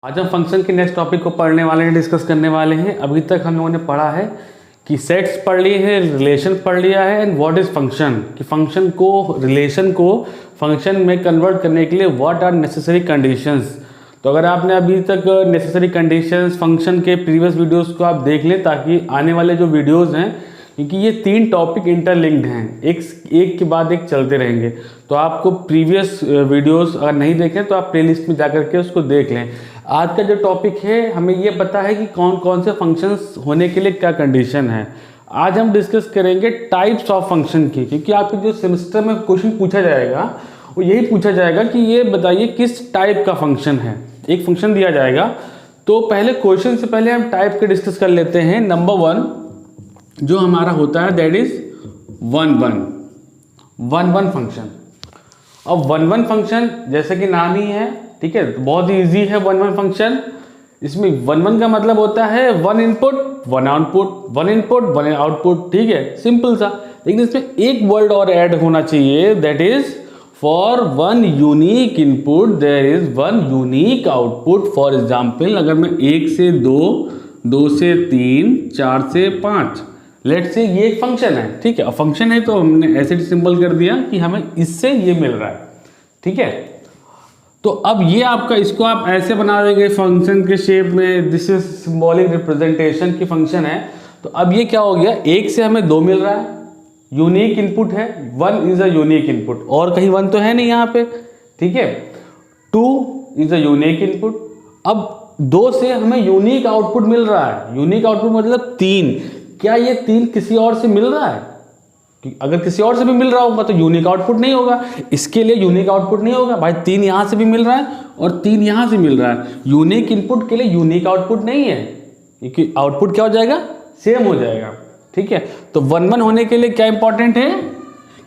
आज हम फंक्शन के नेक्स्ट टॉपिक को पढ़ने वाले हैं, डिस्कस करने वाले हैं। अभी तक हम लोगों ने पढ़ा है कि सेट्स पढ़ लिए हैं, रिलेशन पढ़ लिया है एंड व्हाट इज़ फंक्शन, कि फंक्शन को, रिलेशन को फंक्शन में कन्वर्ट करने के लिए व्हाट आर नेसेसरी कंडीशंस। तो अगर आपने अभी तक नेसेसरी कंडीशंस फंक्शन के प्रीवियस वीडियोस को आप देख लें, ताकि आने वाले जो वीडियोस हैं, क्योंकि ये तीन टॉपिक इंटरलिंक्ड हैं, एक के बाद एक चलते रहेंगे। तो आपको प्रीवियस वीडियोस अगर नहीं देखें तो आप प्लेलिस्ट में जाकर के उसको देख लें। आज का जो टॉपिक है, हमें ये पता है कि कौन कौन से फंक्शंस होने के लिए क्या कंडीशन है। आज हम डिस्कस करेंगे टाइप्स ऑफ फंक्शन की, क्योंकि आपके जो सेमेस्टर में क्वेश्चन पूछा जाएगा वो यही पूछा जाएगा कि ये बताइए किस टाइप का फंक्शन है। एक फंक्शन दिया जाएगा, तो पहले क्वेश्चन से पहले हम टाइप के डिस्कस कर लेते हैं। नंबर 1 जो हमारा होता है दैट इज 1 1 फंक्शन। अब 1 1 फंक्शन जैसे कि नाम ही है, ठीक है, तो बहुत ही ईजी है 1 1 फंक्शन। इसमें 1 1 का मतलब होता है 1 इनपुट 1 आउटपुट, 1 इनपुट 1 आउटपुट, ठीक है, सिंपल सा। लेकिन इसमें एक वर्ड और ऐड होना चाहिए, that is for 1 unique input there is 1 unique output. For example, अगर मैं 1 से 2, 2 से 3, 4 से 5, लेट्स से ये एक फंक्शन है, ठीक है। अब फंक्शन है तो हमने ऐसे सिंबल कर दिया कि हमें इससे ये मिल रहा है, ठीक है। तो अब ये आपका, इसको आप ऐसे बना देंगे फंक्शन के शेप में, दिस इज सिंबॉलिक रिप्रेजेंटेशन की फंक्शन है। तो अब ये क्या हो गया, 1 से हमें 2 मिल रहा है, यूनिक इनपुट है, 1 इज अ यूनिक इनपुट, और कहीं 1 तो है नहीं यहाँ पे, ठीक है। 2 इज अ यूनिक इनपुट। अब 2 से हमें यूनिक आउटपुट मिल रहा है, यूनिक आउटपुट मतलब 3। क्या ये 3 किसी और से मिल रहा है? अगर किसी और से भी मिल रहा होगा तो यूनिक आउटपुट नहीं होगा, इसके लिए यूनिक आउटपुट नहीं होगा। भाई 3 यहाँ से भी मिल रहा है और 3 यहाँ से मिल रहा है, यूनिक इनपुट के लिए यूनिक आउटपुट नहीं है, क्योंकि आउटपुट क्या हो जाएगा, सेम हो जाएगा, ठीक है। तो 1 1 होने के लिए क्या इंपॉर्टेंट है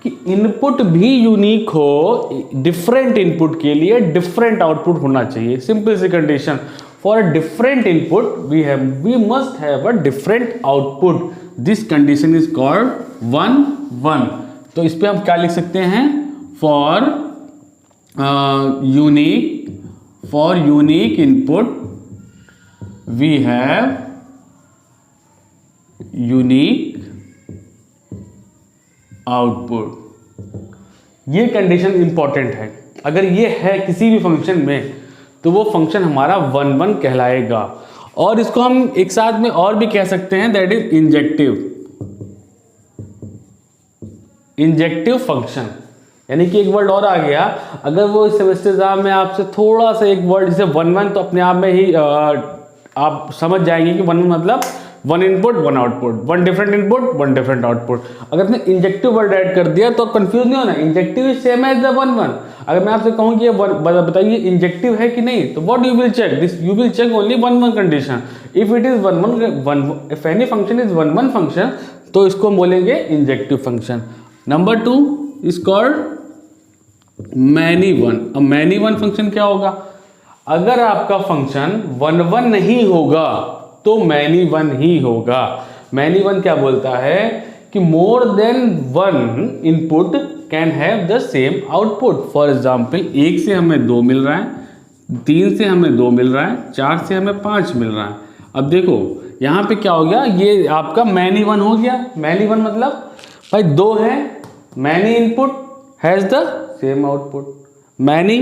कि इनपुट भी यूनिक हो, डिफरेंट इनपुट के लिए डिफरेंट आउटपुट होना चाहिए। सिंपल सी condition, for a different input we must have a different output. This condition is called 1 1। तो इस पे हम क्या लिख सकते हैं, for unique input we have unique output. ये कंडीशन इंपॉर्टेंट है। अगर ये है किसी भी फंक्शन में तो वो फंक्शन हमारा 1 1 कहलाएगा। और इसको हम एक साथ में और भी कह सकते हैं, दैट इज इंजेक्टिव फंक्शन। यानी कि एक वर्ड और आ गया, अगर वो इस सेमेस्टर एग्जाम में आपसे थोड़ा सा एक वर्ड जैसे 1 1, तो अपने आप में ही आप समझ जाएंगे कि 1 1 मतलब 1 input 1 output, 1 different input 1 different output. अगर आपने इंजेक्टिव वर्ड ऐड कर दिया तो कंफ्यूज नहीं होना, injective is same as the 1 1। अगर मैं आपसे कहूँ कि ये बताइए इंजेक्टिव है कि नहीं, तो what you will check, this you will check only 1 1 condition. If it is 1 1, if any function is 1 1 function, तो इसको हम बोलेंगे injective function. Number 2 is called many one. अब मैनी वन फंक्शन क्या होगा, अगर आपका फंक्शन 1 1 नहीं होगा तो मैनी वन ही होगा। मैनी वन क्या बोलता है कि more than 1 input can have the same output. For example, 1 से हमें 2 मिल रहा है, 3 से हमें 2 मिल रहा है, 4 से हमें 5 मिल रहा है। अब देखो यहाँ पे क्या हो गया, ये आपका मैनी वन हो गया। मैनी वन मतलब भाई 2 है, many input has the same output. Many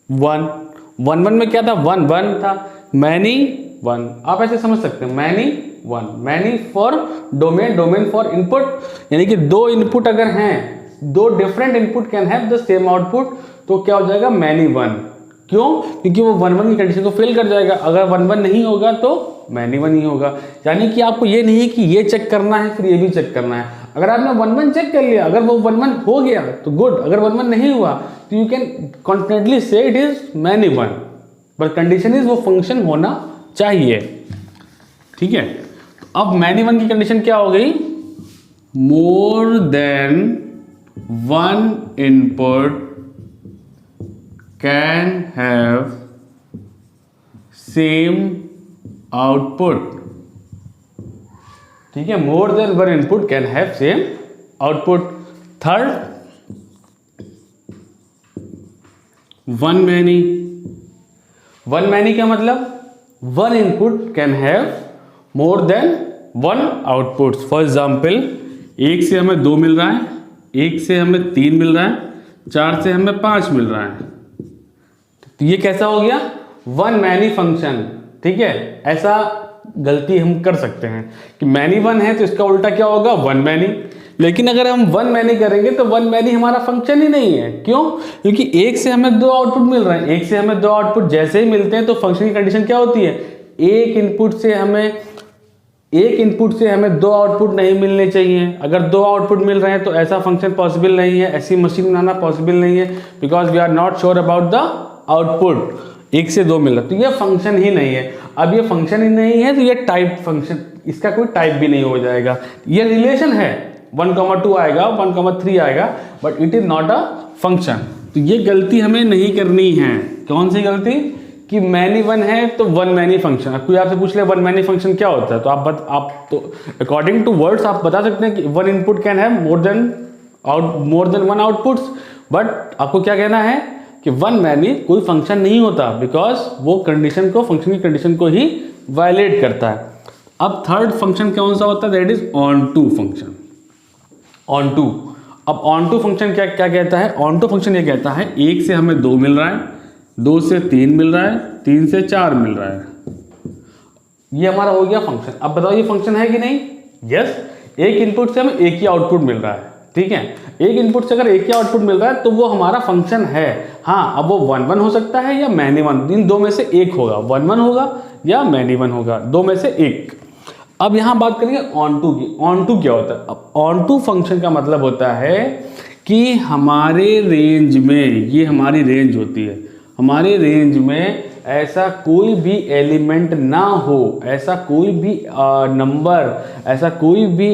1 1 में क्या था, 1 1 था, मैनी 1। आप ऐसे समझ सकते हैं, many 1, many for domain for input, यानी कि 2 इनपुट अगर हैं, 2 different input can have the same output, तो क्या हो जाएगा, मैनी 1। क्यों? क्योंकि वो 1 1 की कंडीशन को फेल कर जाएगा। अगर 1 1 नहीं होगा तो मैनी 1 ही होगा। यानी कि आपको ये नहीं कि ये चेक करना है फिर ये भी चेक करना है। अगर आपने 1 1 चेक कर लिया, अगर वो 1 1 हो गया तो गुड, अगर 1 1 नहीं हुआ तो यू कैन कॉन्फिडेंटली से it is many 1, but condition is वो फंक्शन होना चाहिए, ठीक है। अब मैनी 1 की कंडीशन क्या हो गई, more than 1 input can have same output, ठीक है। More than 1 input can have same output. Third, 1 many one many का मतलब one input can have more than one outputs. For example, एक से हमें 2 मिल रहा है, एक से हमें 3 मिल रहा है, 4 से हमें 5 मिल रहा है। तो ये कैसा हो गया? One many function. ठीक है, ऐसा गलती हम कर सकते हैं कि मैनी वन है तो इसका उल्टा क्या होगा? One many. लेकिन अगर हम वन मैनी करेंगे तो वन मैनी हमारा फंक्शन ही नहीं है। क्यों? क्योंकि एक से हमें 2 आउटपुट मिल रहे हैं, एक से हमें 2 आउटपुट जैसे ही मिलते हैं तो फंक्शन की कंडीशन क्या होती है? एक इनपुट से हमें 2 आउटपुट नहीं मिलने चाहिए। अगर 2 आउटपुट मिल रहे हैं तो ऐसा फंक्शन पॉसिबल नहीं है, ऐसी मशीन बनाना पॉसिबल नहीं है, because we are not sure about the output. एक से 2 मिल रहा है तो ये फंक्शन ही नहीं है। अब ये फंक्शन ही नहीं है तो ये टाइप फंक्शन, इसका कोई टाइप भी नहीं हो जाएगा। ये रिलेशन है, 1,2 आएगा, 1,3 आएगा, but it is not a function. तो ये गलती हमें नहीं करनी है। कौन सी गलती? कि मैनी वन है तो वन मैनी फंक्शन। अब कोई आपसे पूछ ले वन मैनी फंक्शन क्या होता है, तो आप तो अकॉर्डिंग टू वर्ड्स आप बता सकते हैं कि one input can have more than one outputs. But आपको क्या कहना है कि वन मैनी कोई फंक्शन नहीं होता, बिकॉज वो कंडीशन को, फंक्शन की कंडीशन को ही वायलेट करता है। अब थर्ड फंक्शन कौन सा होता है? That is onto function. Onto, अब ऑन टू फंक्शन क्या कहता है? ऑन टू फंक्शन ये कहता है एक से हमें 2 मिल रहा है, 2 से 3 मिल रहा है, 3 से 4 मिल रहा है, ये हमारा हो गया फंक्शन। अब बताओ ये फंक्शन है कि नहीं? यस, एक इनपुट से हमें एक ही आउटपुट मिल रहा है। ठीक है, एक इनपुट से अगर एक ही आउटपुट मिल रहा है तो वो हमारा फंक्शन है। हाँ, अब वो 1 1 हो सकता है या मैनी वन, इन दो में से एक होगा, 1 1 होगा या मैनी वन होगा, दो में से एक। अब यहां बात करेंगे ऑन टू की। ऑन टू क्या होता है? अब ऑन टू फंक्शन का मतलब होता है कि हमारे रेंज में, ये हमारी रेंज होती है, हमारे रेंज में ऐसा कोई भी एलिमेंट ना हो, ऐसा कोई भी नंबर, ऐसा कोई भी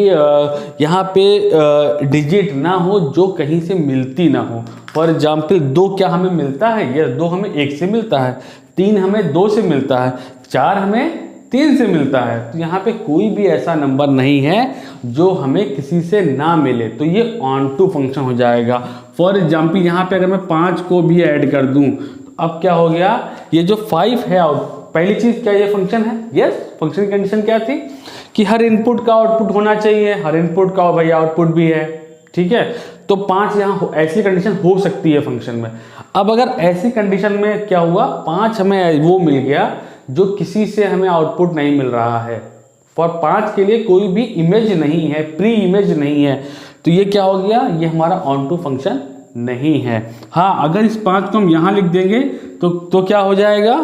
यहाँ पे डिजिट ना हो जो कहीं से मिलती ना हो। फॉर एग्जाम्पल 2 क्या हमें मिलता है? यस, 2 हमें 1 से मिलता है, 3 हमें 2 से मिलता है, 4 हमें 3 से मिलता है। तो यहाँ पे कोई भी ऐसा नंबर नहीं है जो हमें किसी से ना मिले, तो ये ऑन टू फंक्शन हो जाएगा। फॉर एग्जाम्पल यहाँ पे अगर मैं 5 को भी ऐड कर दूं तो अब क्या हो गया? ये जो 5 है, पहली चीज क्या ये फंक्शन है? यस, फंक्शन की कंडीशन क्या थी कि हर इनपुट का आउटपुट होना चाहिए, हर इनपुट का भाई आउटपुट भी है। ठीक है, तो 5 यहाँ ऐसी कंडीशन हो सकती है फंक्शन में। अब अगर ऐसी कंडीशन में क्या हुआ, 5 हमें वो मिल गया जो किसी से हमें आउटपुट नहीं मिल रहा है, फॉर 5 के लिए कोई भी इमेज नहीं है, प्री इमेज नहीं है, तो ये क्या हो गया? ये हमारा ऑन टू फंक्शन नहीं है। हाँ, अगर इस 5 को हम यहाँ लिख देंगे तो क्या हो जाएगा?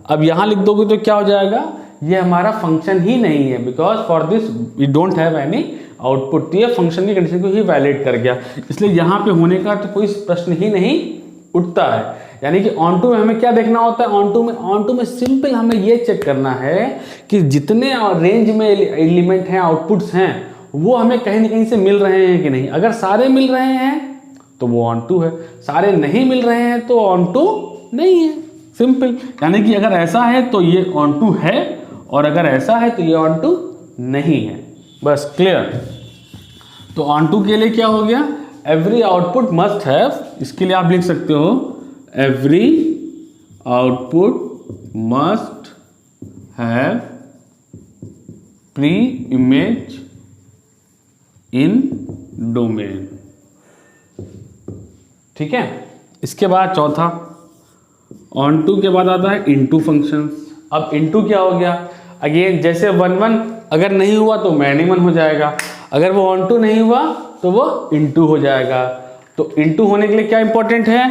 अब यहाँ लिख दोगे तो क्या हो जाएगा? ये हमारा फंक्शन ही नहीं है, because for this we don't have any output. ये फंक्शन की कंडीशन को ही वैलिडेट कर गया, इसलिए यहाँ पे होने का तो कोई प्रश्न ही नहीं उठता है। यानी कि ऑन टू में हमें क्या देखना होता है? ऑन टू में सिंपल हमें ये चेक करना है कि जितने रेंज में एलिमेंट हैं, आउटपुट्स हैं, वो हमें कहीं ना कहीं से मिल रहे हैं कि नहीं। अगर सारे मिल रहे हैं तो वो ऑन टू है, सारे नहीं मिल रहे हैं तो ऑन टू नहीं है। सिंपल, यानी कि अगर ऐसा है तो ये ऑन टू है, और अगर ऐसा है तो ये ऑन टू नहीं है। बस क्लियर। तो ऑन टू के लिए क्या हो गया? एवरी आउटपुट मस्ट हैव, इसके लिए आप लिख सकते हो every output must have pre image in domain. ठीक है, इसके बाद चौथा, ऑन टू के बाद आता है इनटू फंक्शंस। अब इनटू क्या हो गया? अगेन जैसे 1 1 अगर नहीं हुआ तो मैनी वन हो जाएगा, अगर वो ऑन टू नहीं हुआ तो वो इनटू हो जाएगा। तो इनटू होने के लिए क्या इंपॉर्टेंट है?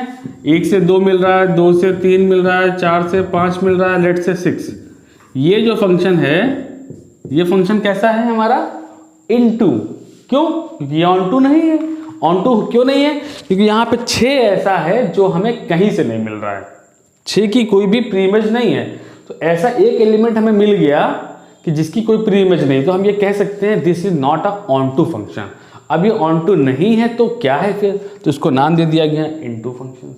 1 से 2 मिल रहा है, 2 से 3 मिल रहा है, 4 से 5 मिल रहा है, लेट से 6। ये जो फंक्शन है, ये फंक्शन कैसा है हमारा? इनटू। क्यों? क्योंकि ये ऑन टू नहीं है। ऑन टू क्यों नहीं है? क्योंकि यहाँ पे 6 ऐसा है जो हमें कहीं से नहीं मिल रहा है, 6 की कोई भी प्री इमेज नहीं है। तो ऐसा एक एलिमेंट हमें मिल गया कि जिसकी कोई प्री इमेज नहीं, तो हम ये कह सकते हैं this is not a onto function. अब ये ऑन टू नहीं है तो क्या है फिर? तो इसको नाम दे दिया गया इनटू फंक्शन।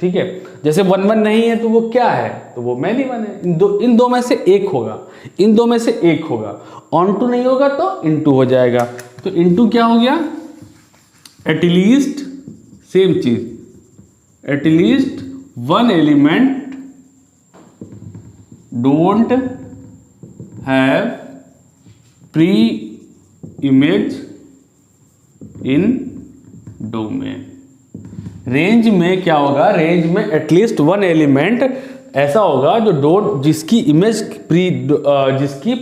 ठीक है, जैसे 1 1 नहीं है तो वो क्या है? तो वो मैनी वन है। इन दो में से एक होगा, इन दो में से एक होगा। ऑन टू नहीं होगा तो इनटू हो जाएगा। तो इनटू क्या हो गया? एटलीस्ट, सेम चीज, at least one element don't have pre image in domain. Range में क्या होगा, रेंज में एटलीस्ट वन एलिमेंट ऐसा होगा जो जिसकी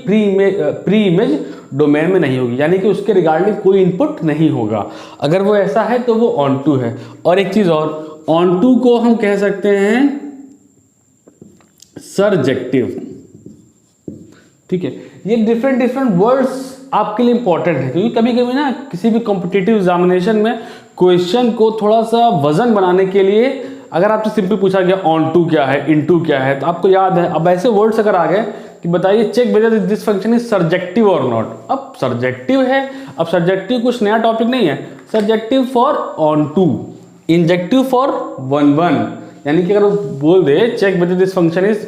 प्री इमेज डोमेन में नहीं होगी, यानी कि उसके रिगार्डिंग कोई इनपुट नहीं होगा। अगर वो ऐसा है तो वो ऑन टू है। और एक चीज और, ऑन टू को हम कह सकते हैं सरजेक्टिव। ठीक है, ये डिफरेंट वर्ड्स आपके लिए इंपॉर्टेंट है, क्योंकि कभी कभी ना किसी भी कॉम्पिटिटिव एग्जामिनेशन में क्वेश्चन को थोड़ा सा वजन बनाने के लिए अगर आपसे सिंपल पूछा गया ऑन टू क्या है, इन टू क्या है, तो आपको याद है। अब ऐसे वर्ड्स अगर आ गए कि बताइए check whether this function is surjective और नॉट। अब सर्जेक्टिव है, अब सर्जेक्टिव कुछ नया टॉपिक नहीं है। Surjective for onto, injective for one one, यानी कि अगर वो बोल दे check whether this function is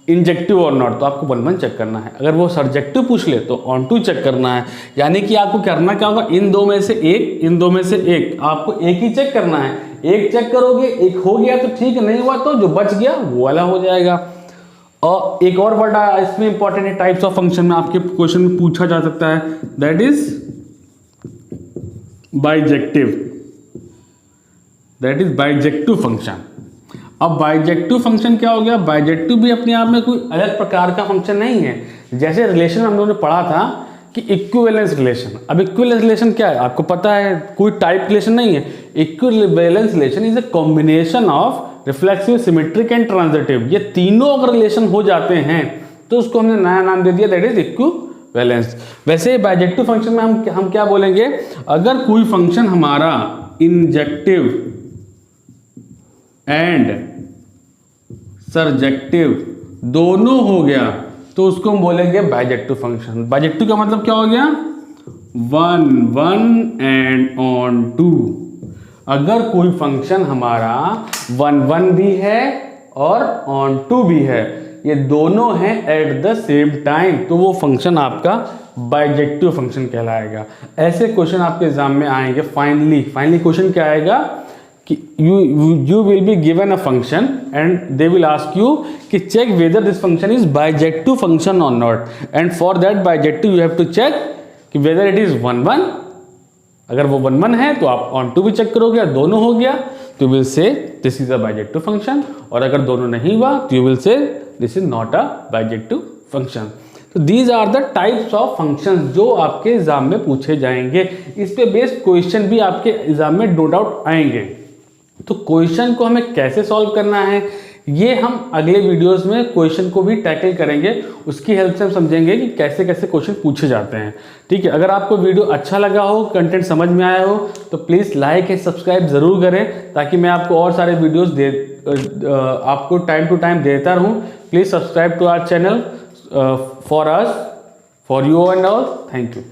injective और नॉट, तो आपको वन वन चेक करना है। अगर वो सर्जेक्टिव पूछ ले तो ऑन टू चेक करना है। यानी कि आपको करना क्या होगा, इन दो में से एक आपको एक ही चेक करना है। एक चेक करोगे, एक हो गया तो ठीक है, नहीं हुआ तो जो बच गया वो वाला हो जाएगा। और एक और वर्ड इसमें इंपॉर्टेंट है, टाइप्स ऑफ फंक्शन में आपके क्वेश्चन में पूछा जा सकता है, दैट इज बाइजेक्टिव फंक्शन। अब बाइजेक्टिव फंक्शन क्या हो गया, बाइजेक्टिव भी अपने आप में कोई अलग प्रकार का फंक्शन नहीं है। जैसे रिलेशन हम लोगों ने पढ़ा था कि इक्विवेलेंस रिलेशन। अब इक्विवेलेंस रिलेशन क्या है आपको पता है, कोई टाइप रिलेशन नहीं है। Equivalence relation is a combination of reflexive, symmetric and transitive. ये तीनों अगर रिलेशन हो जाते हैं तो उसको हमने नया नाम दे दिया, दैट इज इक्विवेलेंस। वैसे बाइजेक्टिव फंक्शन में हम क्या बोलेंगे, अगर कोई फंक्शन हमारा इंजेक्टिव एंड सरजेक्टिव दोनों हो गया तो उसको हम बोलेंगे बाइजेक्टिव फंक्शन। बाइजेक्टिव का मतलब क्या हो गया, one one and onto. अगर कोई फंक्शन हमारा वन वन भी है और ऑन टू भी है, ये दोनों हैं एट द सेम टाइम, तो वो फंक्शन आपका बाइजेक्टिव फंक्शन कहलाएगा। ऐसे क्वेश्चन आपके एग्जाम में आएंगे। फाइनली क्वेश्चन क्या आएगा कि you will be given a function and they will ask you कि check whether this function is bijective function or not, and for that bijective you have to check कि whether it is 1 1। अगर वो 1 1 है तो आप on 2 भी check करोगे, दोनों हो गया तो you will say this is a bijective function, और अगर दोनों नहीं हुआ तो you will say this is not a bijective function। तो these are the types of functions जो आपके एग्जाम में पूछे जाएंगे। इस पे बेस्ड क्वेश्चन भी आपके एग्जाम में नो डाउट आएंगे। तो क्वेश्चन को हमें कैसे सॉल्व करना है, ये हम अगले वीडियोस में क्वेश्चन को भी टैकल करेंगे। उसकी हेल्प से हम समझेंगे कि कैसे कैसे क्वेश्चन पूछे जाते हैं। ठीक है, अगर आपको वीडियो अच्छा लगा हो, कंटेंट समझ में आया हो, तो प्लीज़ लाइक एंड सब्सक्राइब ज़रूर करें, ताकि मैं आपको और सारे वीडियोस आपको टाइम टू टाइम देता रहूँ। Please subscribe to our channel for us, for you and all. Thank you.